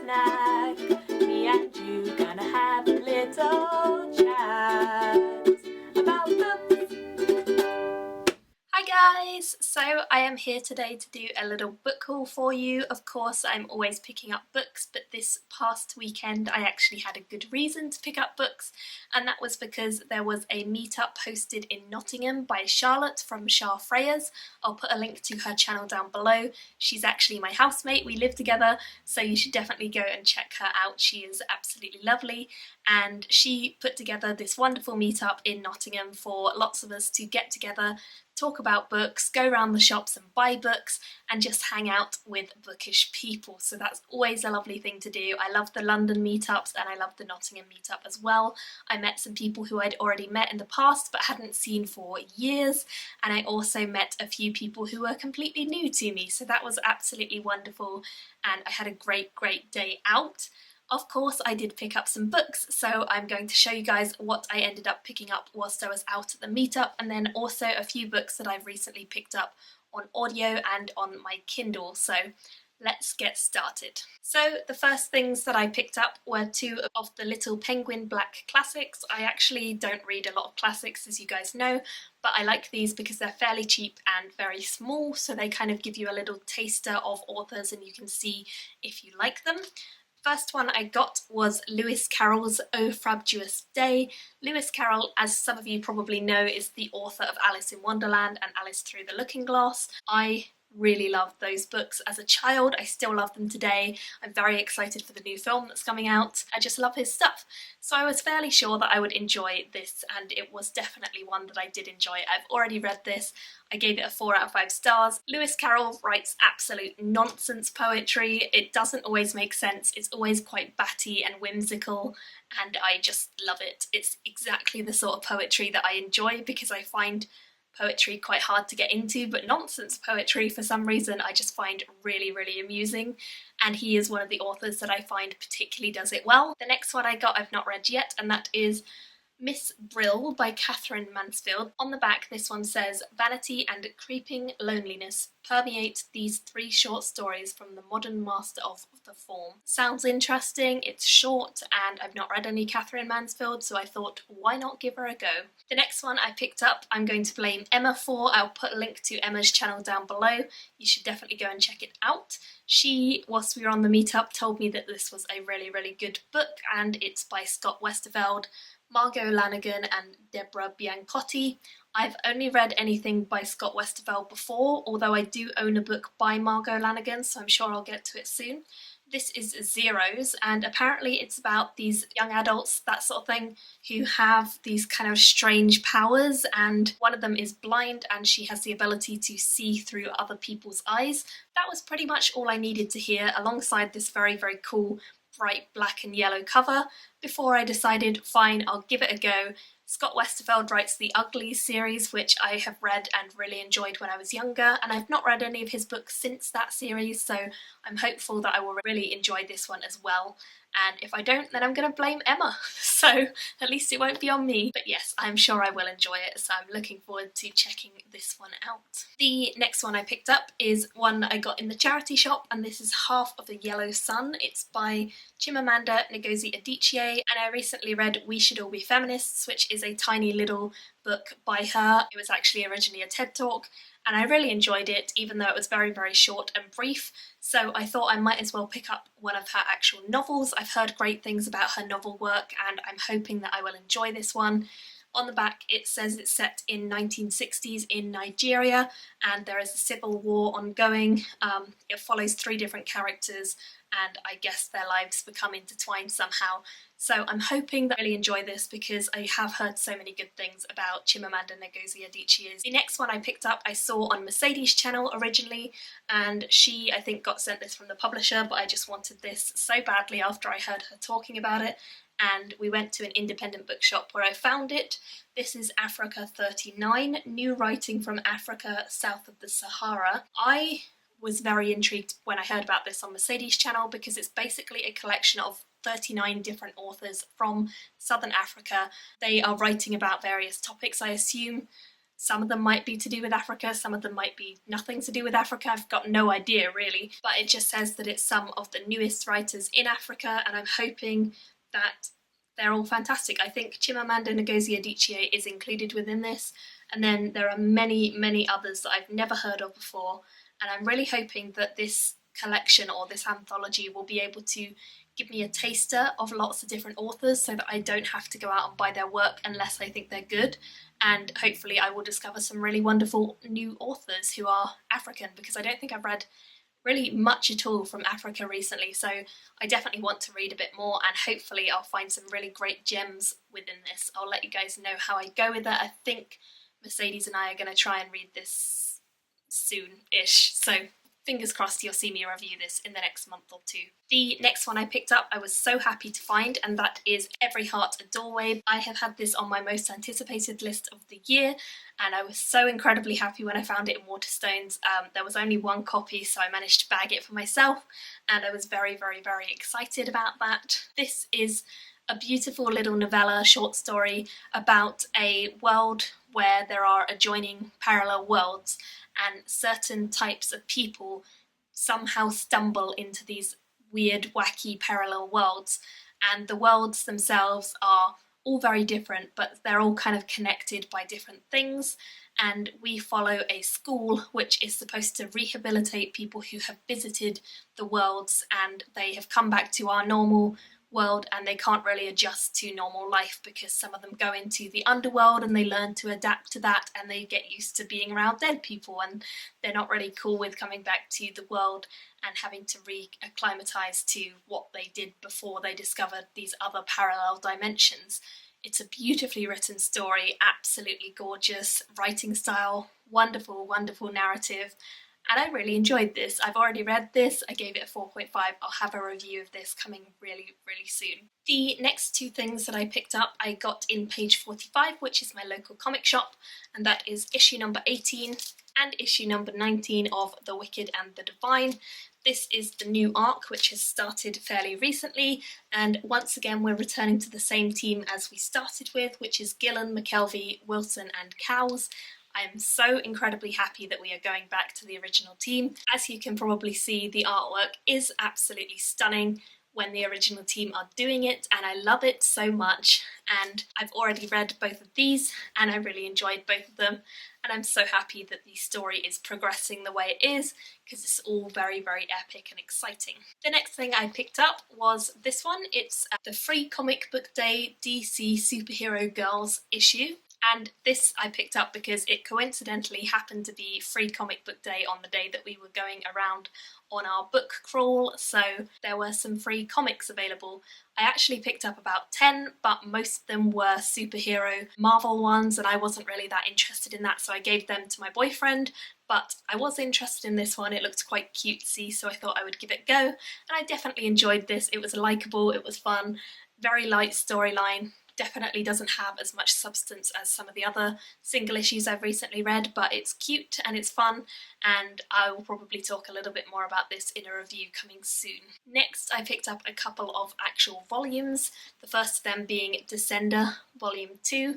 snack. Me and you gonna have a little chat about books. Hi guys! So I am here today to do a little book haul for you. Of course I'm always picking up books, but this past weekend I actually had a good reason to pick up books, and that was because there was a meetup hosted in Nottingham by Charlotte from Shah Freyers. I'll put a link to her channel down below. She's actually my housemate, we live together, so you should definitely go and check her out. She is absolutely lovely, and she put together this wonderful meetup in Nottingham for lots of us to get together, talk about books, go around the shops and buy books, and just hang out with bookish people. So that's always a lovely thing to do. I love the London meetups and I love the Nottingham meetup as well. I met some people who I'd already met in the past but hadn't seen for years, and I also met a few people who were completely new to me, so that was absolutely wonderful, and I had a great day out. Of course I did pick up some books, so I'm going to show you guys what I ended up picking up whilst I was out at the meetup, and then also a few books that I've recently picked up on audio and on my Kindle, so let's get started. So the first things that I picked up were two of the Little Penguin Black classics. I actually don't read a lot of classics, as you guys know, but I like these because they're fairly cheap and very small, so they kind of give you a little taster of authors and you can see if you like them. First one I got was Lewis Carroll's O Frabjous Day. Lewis Carroll, as some of you probably know, is the author of Alice in Wonderland and Alice Through the Looking Glass. I really loved those books as a child. I still love them today. I'm very excited for the new film that's coming out. I just love his stuff. So I was fairly sure that I would enjoy this, and it was definitely one that I did enjoy. I've already read this. I gave it a 4 out of 5 stars. Lewis Carroll writes absolute nonsense poetry. It doesn't always make sense. It's always quite batty and whimsical, and I just love it. It's exactly the sort of poetry that I enjoy, because I find poetry quite hard to get into, but nonsense poetry for some reason I just find really amusing, and he is one of the authors that I find particularly does it well. The next one I got I've not read yet, and that is Miss Brill by Katherine Mansfield. On the back this one says, vanity and creeping loneliness permeate these 3 short stories from the modern master of the form. Sounds interesting, it's short, and I've not read any Katherine Mansfield, so I thought why not give her a go. The next one I picked up I'm going to blame Emma for. I'll put a link to Emma's channel down below. You should definitely go and check it out. She, whilst we were on the meetup, told me that this was a really good book, and it's by Scott Westerfeld, Margo Lanagan and Deborah Biancotti. I've only read anything by Scott Westerfeld before, although I do own a book by Margo Lanagan, so I'm sure I'll get to it soon. This is Zeros, and apparently it's about these young adults, that sort of thing, who have these kind of strange powers, and one of them is blind and she has the ability to see through other people's eyes. That was pretty much all I needed to hear, alongside this very cool bright black and yellow cover, before I decided, fine, I'll give it a go. Scott Westerfeld writes the Uglies series, which I have read and really enjoyed when I was younger, and I've not read any of his books since that series, so I'm hopeful that I will really enjoy this one as well. And if I don't, then I'm going to blame Emma, so at least it won't be on me. But yes, I'm sure I will enjoy it, so I'm looking forward to checking this one out. The next one I picked up is one I got in the charity shop, and this is Half of a Yellow Sun. It's by Chmamanda Ngozi Adichie, and I recently read We Should All Be Feminists, which is a tiny little book by her. It was actually originally a TED Talk, and I really enjoyed it, even though it was very short and brief, so I thought I might as well pick up one of her actual novels. I've heard great things about her novel work, and I'm hoping that I will enjoy this one. On the back it says it's set in 1960s in Nigeria, and there is a civil war ongoing. It follows 3 different characters, and I guess their lives become intertwined somehow. So I'm hoping that I really enjoy this, because I have heard so many good things about Chmamanda Ngozi Adichie. The next one I picked up I saw on Mercedes' channel originally, and she, I think, got sent this from the publisher, but I just wanted this so badly after I heard her talking about it, and we went to an independent bookshop where I found it. This is Africa 39, New Writing from Africa South of the Sahara. I was very intrigued when I heard about this on Mercedes' channel, because it's basically a collection of 39 different authors from Southern Africa. They are writing about various topics. I assume Some of them might be to do with Africa, some of them might be nothing to do with Africa, I've got no idea really, but it just says that it's some of the newest writers in Africa, and I'm hoping that they're all fantastic. I think Chmamanda Ngozi Adichie is included within this, and then there are many, many others that I've never heard of before, and I'm really hoping that this collection or this anthology will be able to give me a taster of lots of different authors so that I don't have to go out and buy their work unless I think they're good, and hopefully I will discover some really wonderful new authors who are African, because I don't think I've read really much at all from Africa recently, so I definitely want to read a bit more, and hopefully I'll find some really great gems within this. I'll let you guys know how I go with that. I think Mercedes and I are going to try and read this soon-ish, so fingers crossed you'll see me review this in the next month or two. The next one I picked up I was so happy to find, and that is Every Heart a Doorway. I have had this on my most anticipated list of the year, and I was so incredibly happy when I found it in Waterstones. There was only one copy, so I managed to bag it for myself, and I was very, very, very excited about that. This is a beautiful little novella, short story, about a world where there are adjoining parallel worlds, and certain types of people somehow stumble into these weird, wacky parallel worlds, and the worlds themselves are all very different, but they're all kind of connected by different things, and we follow a school which is supposed to rehabilitate people who have visited the worlds and they have come back to our normal world and they can't really adjust to normal life because some of them go into the underworld and they learn to adapt to that, and they get used to being around dead people, and they're not really cool with coming back to the world and having to re-acclimatise to what they did before they discovered these other parallel dimensions. It's a beautifully written story, absolutely gorgeous writing style, wonderful, wonderful narrative, and I really enjoyed this. I've already read this, I gave it a 4.5, I'll have a review of this coming really, really soon. The next two things that I picked up I got in page 45, which is my local comic shop, and that is issue number 18 and issue number 19 of The Wicked and the Divine. This is the new arc, which has started fairly recently, and once again we're returning to the same team as we started with, which is Gillen, McKelvie, Wilson and Cowles. I am so incredibly happy that we are going back to the original team. As you can probably see, the artwork is absolutely stunning when the original team are doing it, and I love it so much, and I've already read both of these and I really enjoyed both of them, and I'm so happy that the story is progressing the way it is because it's all very, very epic and exciting. The next thing I picked up was this one. It's the Free Comic Book Day DC Superhero Girls issue. And this I picked up because it coincidentally happened to be Free Comic Book Day on the day that we were going around on our book crawl, so there were some free comics available. I actually picked up about 10, but most of them were superhero Marvel ones, and I wasn't really that interested in that, so I gave them to my boyfriend, but I was interested in this one. It looked quite cutesy, so I thought I would give it a go, and I definitely enjoyed this. It was likeable, it was fun, very light storyline. Definitely doesn't have as much substance as some of the other single issues I've recently read, but it's cute and it's fun, and I will probably talk a little bit more about this in a review coming soon. Next, I picked up a couple of actual volumes, the first of them being Descender Volume 2.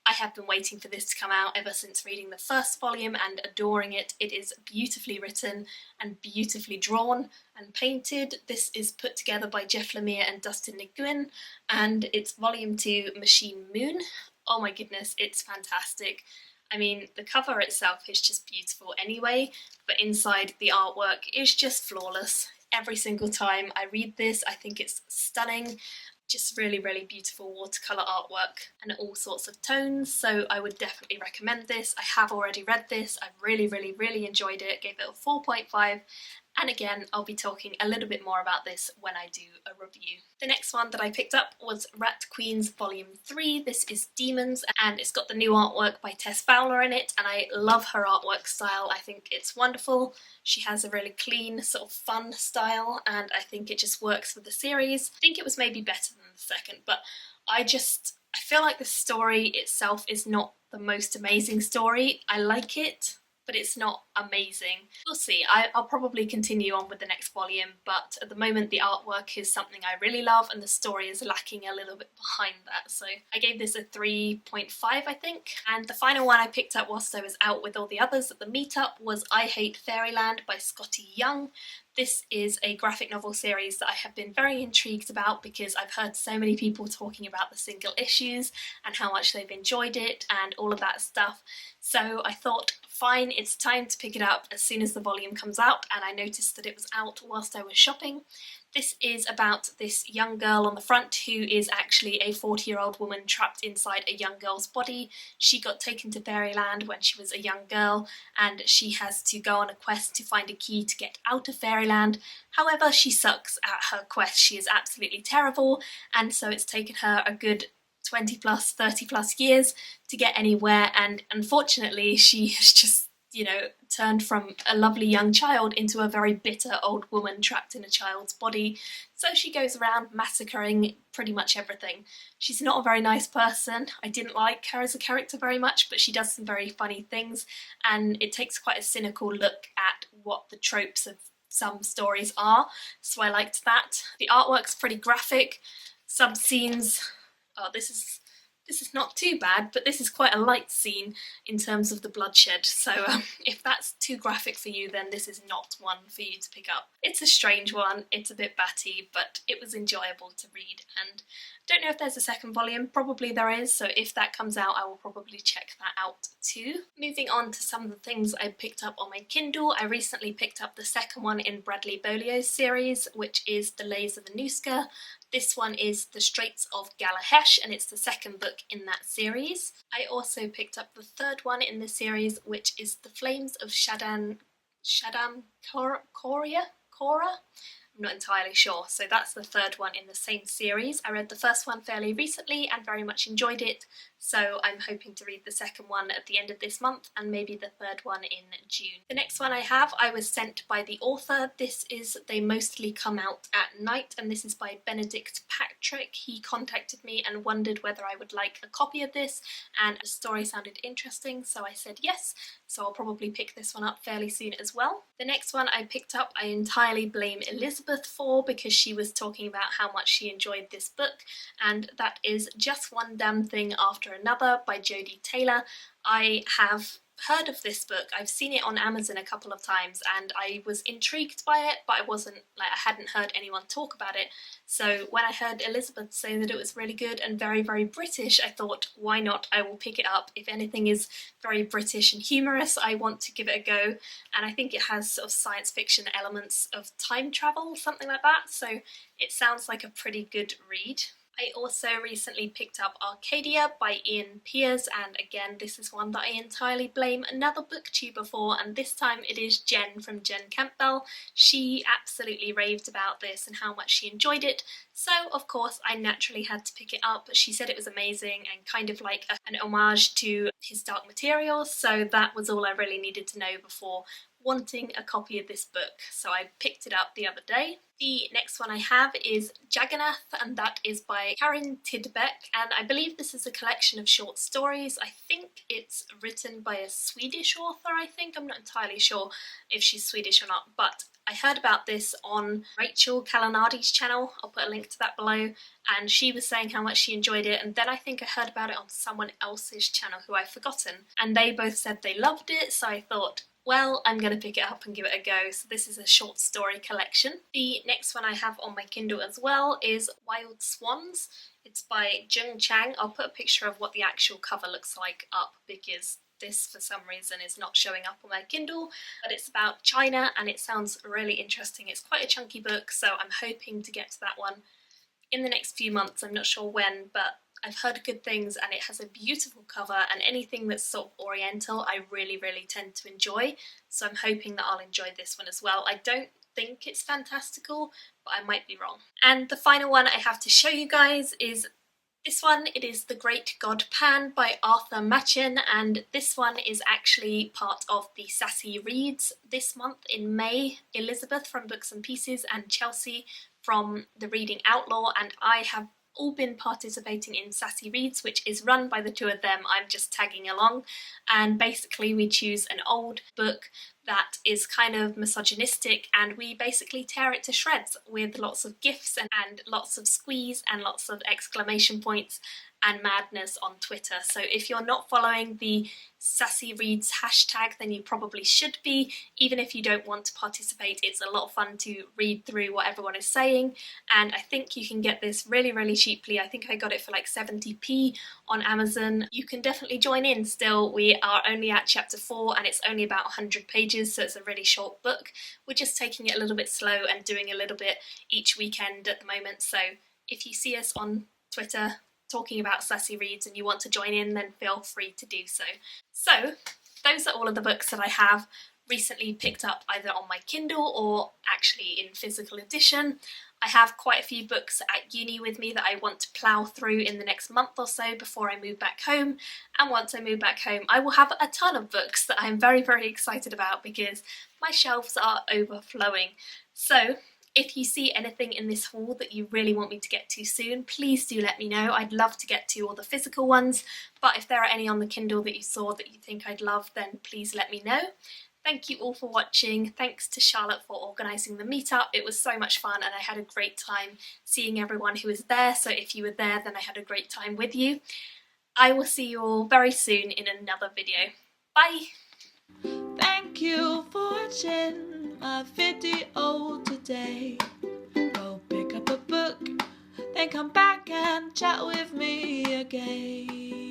I have been waiting for this to come out ever since reading the first volume and adoring it. It is beautifully written and beautifully drawn and painted. This is put together by Jeff Lemire and Dustin Nguyen, and it's Volume 2 Machine Moon. Oh my goodness, it's fantastic. I mean, the cover itself is just beautiful anyway, but inside the artwork is just flawless. Every single time I read this, I think it's stunning. Just really, really beautiful watercolour artwork and all sorts of tones, so I would definitely recommend this. I have already read this, I really, really, really enjoyed it, gave it a 4.5, and again, I'll be talking a little bit more about this when I do a review. The next one that I picked up was Rat Queens Volume 3. This is Demons, and it's got the new artwork by Tess Fowler in it, and I love her artwork style. I think it's wonderful. She has a really clean, sort of fun style, and I think it just works with the series. I think it was maybe better than the second, but I feel like the story itself is not the most amazing story. I like it, but it's not amazing. We'll see. I'll probably continue on with the next volume, but at the moment the artwork is something I really love and the story is lacking a little bit behind that. So I gave this a 3.5, I think. And the final one I picked up whilst I was out with all the others at the meetup was I Hate Fairyland by Scotty Young. This is a graphic novel series that I have been very intrigued about because I've heard so many people talking about the single issues and how much they've enjoyed it and all of that stuff. So I thought, fine, it's time to pick it up as soon as the volume comes out, and I noticed that it was out whilst I was shopping. This is about this young girl on the front who is actually a 40-year-old woman trapped inside a young girl's body. She got taken to Fairyland when she was a young girl and she has to go on a quest to find a key to get out of Fairyland. However, she sucks at her quest. She is absolutely terrible, and so it's taken her a good 20 plus, 30 plus years to get anywhere, and unfortunately she has just, you know, turned from a lovely young child into a very bitter old woman trapped in a child's body. So she goes around massacring pretty much everything. She's not a very nice person. I didn't like her as a character very much, but she does some very funny things, and it takes quite a cynical look at what the tropes of some stories are, so I liked that. The artwork's pretty graphic. Some scenes, oh, this is not too bad, but this is quite a light scene in terms of the bloodshed, so if that's too graphic for you, then this is not one for you to pick up. It's a strange one, it's a bit batty, but it was enjoyable to read, and I don't know if there's a second volume. Probably there is, so if that comes out I will probably check that out too. Moving on to some of the things I picked up on my Kindle, I recently picked up the second one in Bradley Beaulieu's series, which is The Lays of Anuska. This one is The Straits of Galahesh, and it's the second book in that series. I also picked up the third one in the series, which is The Flames of Shadam Cora? I'm not entirely sure, so that's the third one in the same series. I read the first one fairly recently and very much enjoyed it, so I'm hoping to read the second one at the end of this month and maybe the third one in June. The next one I have, I was sent by the author. This is They Mostly Come Out at Night, and this is by Benedict Patrick. He contacted me and wondered whether I would like a copy of this, and the story sounded interesting, so I said yes, so I'll probably pick this one up fairly soon as well. The next one I picked up I entirely blame Elizabeth for, because she was talking about how much she enjoyed this book, and that is Just One Damn Thing After Another by Jodi Taylor. I have heard of this book. I've seen it on Amazon a couple of times and I was intrigued by it, but I hadn't heard anyone talk about it. So when I heard Elizabeth say that it was really good and very, very British, I thought, why not? I will pick it up. If anything is very British and humorous, I want to give it a go. And I think it has sort of science fiction elements of time travel, something like that. So it sounds like a pretty good read. I also recently picked up Arcadia by Ian Pears, and again this is one that I entirely blame another booktuber for, and this time it is Jen from Jen Campbell. She absolutely raved about this and how much she enjoyed it, so of course I naturally had to pick it up. She said it was amazing and kind of like an homage to his Dark Materials, so that was all I really needed to know before wanting a copy of this book, so I picked it up the other day. The next one I have is Jagannath, and that is by Karin Tidbeck, and I believe this is a collection of short stories. I think it's written by a Swedish author, I'm not entirely sure if she's Swedish or not, but I heard about this on Rachel Kalanadi's channel. I'll put a link to that below, and she was saying how much she enjoyed it, and then I think I heard about it on someone else's channel who I've forgotten, and they both said they loved it, so I thought, well, I'm going to pick it up and give it a go. So this is a short story collection. The next one I have on my Kindle as well is Wild Swans. It's by Jung Chang. I'll put a picture of what the actual cover looks like up because this for some reason is not showing up on my Kindle, but it's about China and it sounds really interesting. It's quite a chunky book, so I'm hoping to get to that one in the next few months. I'm not sure when, but I've heard good things and it has a beautiful cover, and anything that's sort of oriental I really, really tend to enjoy, so I'm hoping that I'll enjoy this one as well. I don't think it's fantastical, but I might be wrong. And the final one I have to show you guys is this one. It is The Great God Pan by Arthur Machen, and this one is actually part of the Sassy Reads this month in May. Elizabeth from Books and Pieces and Chelsea from The Reading Outlaw, and I have all been participating in Sassy Reads, which is run by the two of them. I'm just tagging along, and basically we choose an old book that is kind of misogynistic and we basically tear it to shreds with lots of gifs and lots of squeeze and lots of exclamation points and madness on Twitter. So if you're not following the Sassy Reads hashtag, then you probably should be. Even if you don't want to participate, it's a lot of fun to read through what everyone is saying, and I think you can get this really, really cheaply. I think I got it for like 70p on Amazon. You can definitely join in still. We are only at chapter 4 and it's only about 100 pages, so it's a really short book. We're just taking it a little bit slow and doing a little bit each weekend at the moment, so if you see us on Twitter talking about Sassy Reads and you want to join in, then feel free to do so. So those are all of the books that I have recently picked up either on my Kindle or actually in physical edition. I have quite a few books at uni with me that I want to plough through in the next month or so before I move back home, and once I move back home I will have a ton of books that I'm very, very excited about because my shelves are overflowing. So if you see anything in this haul that you really want me to get to soon, please do let me know. I'd love to get to all the physical ones, but if there are any on the Kindle that you saw that you think I'd love, then please let me know. Thank you all for watching. Thanks to Charlotte for organising the meetup. It was so much fun and I had a great time seeing everyone who was there, so if you were there then I had a great time with you. I will see you all very soon in another video. Bye! Thank you for watching my video today. Go pick up a book, then come back and chat with me again.